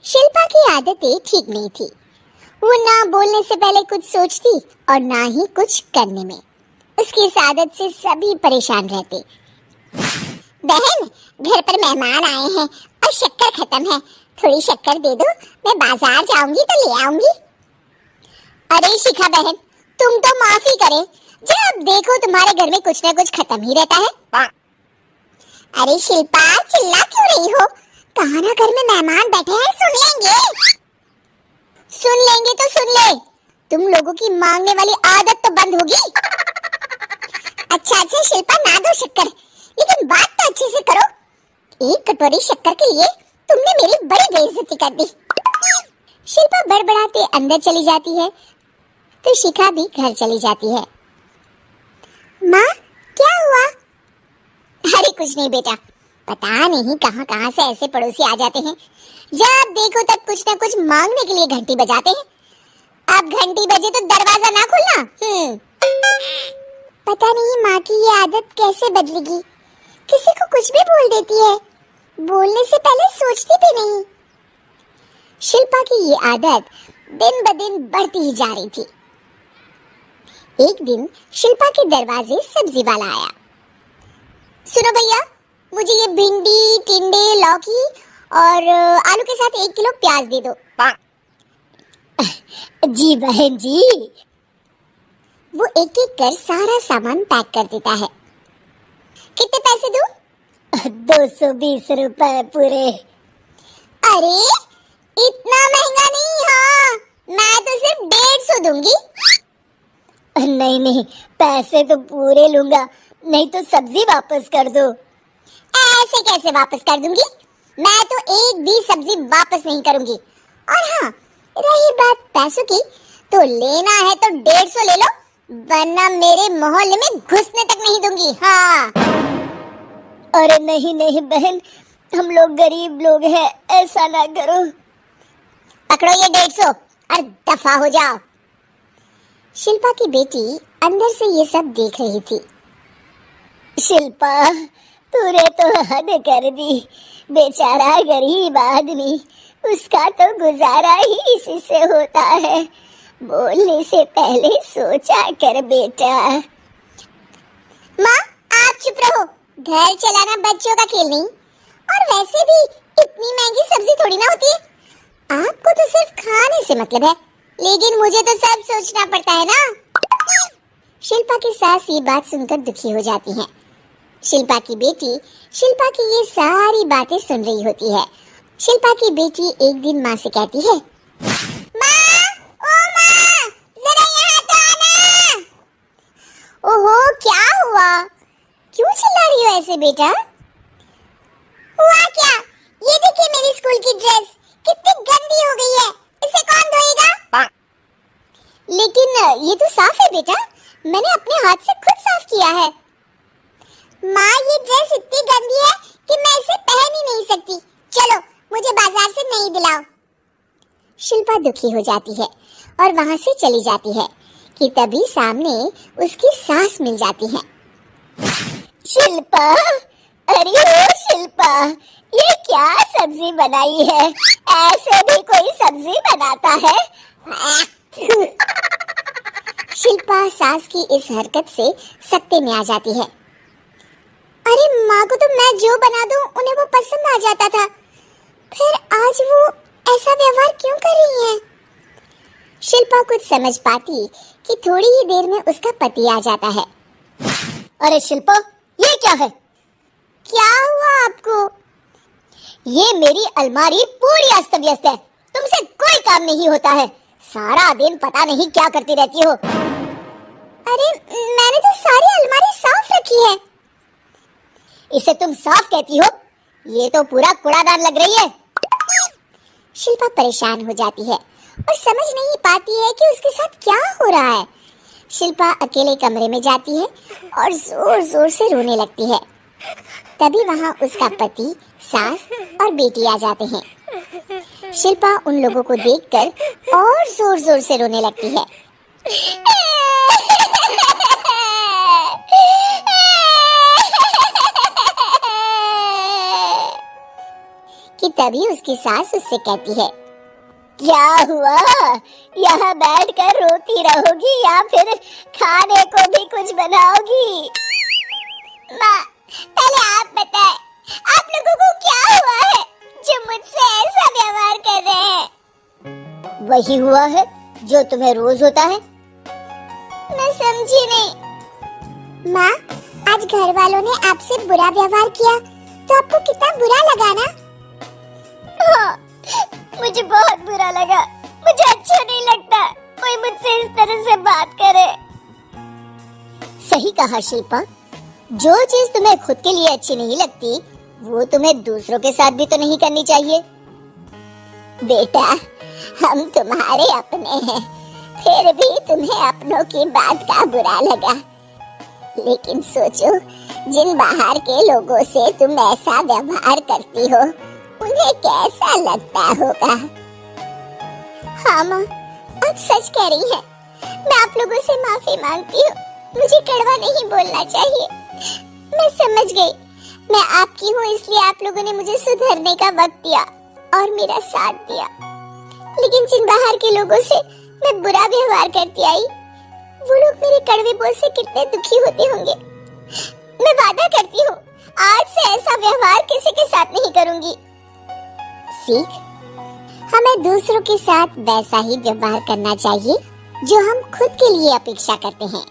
शिल्पा की आदतें ठीक नहीं थी। वो ना बोलने से पहले कुछ सोचती और ना ही कुछ करने में। उसकी इस आदत से सभी परेशान रहते। बहन, घर पर मेहमान आए हैं और शक्कर खत्म है, थोड़ी शक्कर दे दो, मैं बाजार जाऊंगी तो ले आऊंगी। अरे शिखा बहन, तुम तो माफी करे, जब देखो तुम्हारे घर में कुछ ना कुछ खत्म ही रहता है। अरे शिल्पा, चिल्ला क्यों रही हो? कहा ना घर में मेहमान बैठे हैं, सुन लेंगे। सुन लेंगे तो सुन ले, तुम लोगों की मांगने वाली आदत तो बंद होगी। अच्छा शिल्पा, ना दो शक्कर, लेकिन बात तो अच्छे से करो। एक कटोरी शक्कर के लिए तुमने मेरी बड़ी बेइज्जती कर दी। शिल्पा बड़बड़ाते अंदर चली जाती है तो शिखा भी घर चली जाती है। माँ, क्या हुआ? अरे कुछ नहीं बेटा, पता नहीं कहां कहां से ऐसे पड़ोसी आ जाते हैं, जब देखो तब कुछ ना कुछ मांगने के लिए घंटी बजाते हैं। अब घंटी बजे तो दरवाजा ना खोलना। पता नहीं माँ की ये आदत कैसे बदलेगी, किसी को कुछ भी बोल देती है, बोलने से पहले सोचती भी नहीं। शिल्पा की ये आदत दिन ब दिन बढ़ती ही जा रही थी। एक दिन शिल्पा के दरवाजे सब्जी वाला आया। सुनो भैया, मुझे ये भिंडी, टिंडे, लौकी और आलू के साथ 1 किलो प्याज दे दो। जी बहन जी। वो एक एक कर सारा सामान पैक कर देता है। कितने पैसे दूं? 220 रुपए पूरे। अरे इतना महंगा नहीं, हाँ मैं तो सिर्फ 150 दूंगी। नहीं नहीं, पैसे तो पूरे लूंगा, नहीं तो सब्जी वापस कर दो। ऐसे कैसे वापस कर दूंगी? मैं तो एक भी सब्जी वापस नहीं करूंगी। और हाँ, रही बात पैसों की, तो लेना है तो 150 ले लो, वरना मेरे मोहल्ले में घुसने तक नहीं दूंगी। हाँ। अरे नहीं नहीं बहन, हम लोग गरीब लोग हैं, ऐसा ना करो। पकड़ो ये 150 और दफा हो जाओ। शिल्पा की बेटी अंदर से ये सब देख रही थी। शिल्पा, तूने तो हद कर दी, बेचारा गरीब आदमी, उसका तो गुजारा ही इसी से होता है, बोलने से पहले सोचा कर बेटा। माँ, आप चुप रहो, घर चलाना बच्चों का खेल नहीं, और वैसे भी इतनी महंगी सब्जी थोड़ी ना होती है। आपको तो सिर्फ खाने से मतलब है, लेकिन मुझे तो सब सोचना पड़ता है ना। शिल्पा की सास ये बात सुनकर दुखी हो जाती हैं। शिल्पा की बेटी शिल्पा की ये सारी बातें सुन रही होती है। शिल्पा की बेटी एक दिन माँ से कहती है, माँ, ओ माँ, जरा यहाँ तो आना। ओहो, क्या हुआ? क्यों चिल्ला रही हो ऐसे बेटा? हुआ क्या? ये देखिए मेरी स्कूल की ड्रेस कितनी गंदी हो गई है, इसे कौन धोएगा? लेकिन ये तो साफ है बेटा, मैंने अपने हाथ से खुद साफ किया है। माँ, ये ड्रेस इतनी गंदी है कि मैं इसे पहन ही नहीं सकती, चलो मुझे बाजार से नई दिलाओ। शिल्पा दुखी हो जाती है और वहाँ से चली जाती है कि तभी सामने उसकी सास मिल जाती है। शिल्पा, अरे ओ शिल्पा, ये क्या सब्जी बनाई है? ऐसे भी कोई सब्जी बनाता है? शिल्पा सास की इस हरकत से सत्ते में आ जाती है। अरे माँ को तो मैं जो बना दूं उन्हें वो पसंद आ जाता था, फिर आज वो ऐसा व्यवहार क्यों कर रही है? शिल्पा कुछ समझ पाती कि थोड़ी ही देर में उसका पति आ जाता है। अरे शिल्पा, ये क्या है? क्या हुआ आपको? ये मेरी अलमारी पूरी अस्त व्यस्त है, तुमसे कोई काम नहीं होता है, सारा दिन पता नहीं क्या करती रहती हो। अरे मैंने तो सारी अलमारी साफ रखी है। इसे तुम साफ कहती हो? ये तो पूरा कूड़ादान लग रही है। शिल्पा परेशान हो जाती है और समझ नहीं पाती है कि उसके साथ क्या हो रहा है। शिल्पा अकेले कमरे में जाती है और जोर जोर से रोने लगती है। तभी वहाँ उसका पति, सास और बेटी आ जाते हैं। शिल्पा उन लोगों को देखकर और जोर जोर से रोने लगती है। कि तभी उसकी सास उससे कहती है, क्या हुआ? यहाँ बैठकर रोती रहोगी या फिर खाने को भी कुछ बनाओगी? माँ, पहले आप बताएं, आप लोगों को क्या हुआ है जो मुझसे ऐसा व्यवहार कर रहे हैं? वही हुआ है जो तुम्हें रोज होता है। मैं समझी नहीं। माँ, आज घर वालों ने आपसे बुरा व्यवहार किया तो आपको कितना बुरा लगा ना? हाँ, मुझे बहुत बुरा लगा। मुझे अच्छा नहीं लगता कोई मुझसे इस तरह से बात करे। सही कहा शिल्पा, जो चीज तुम्हें खुद के लिए अच्छी नहीं लगती वो तुम्हें दूसरों के साथ भी तो नहीं करनी चाहिए। बेटा, हम तुम्हारे अपने हैं, फिर भी तुम्हें अपनों की बात का बुरा लगा। लेकिन सोचो, जिन बाहर के लोगों से तुम ऐसा व्यवहार करती हो उन्हें कैसा लगता होगा। हाँ माँ, आप सच कह रही हैं। मैं आप लोगों से माफी मांगती हूँ। मुझे कड़वा नहीं बोलना चाहिए। मैं समझ गई, मैं आपकी हूँ इसलिए आप लोगों ने मुझे सुधरने का वक्त दिया और मेरा साथ दिया। लेकिन जिन बाहर के लोगों से मैं बुरा व्यवहार करती आई, वो लोग मेरे कड़वे बोल से कितने दुखी होते होंगे। मैं वादा करती हूँ, आज से ऐसा व्यवहार किसी के साथ नहीं करूंगी। सीख, हमें दूसरों के साथ वैसा ही व्यवहार करना चाहिए जो हम खुद के लिए अपेक्षा करते हैं।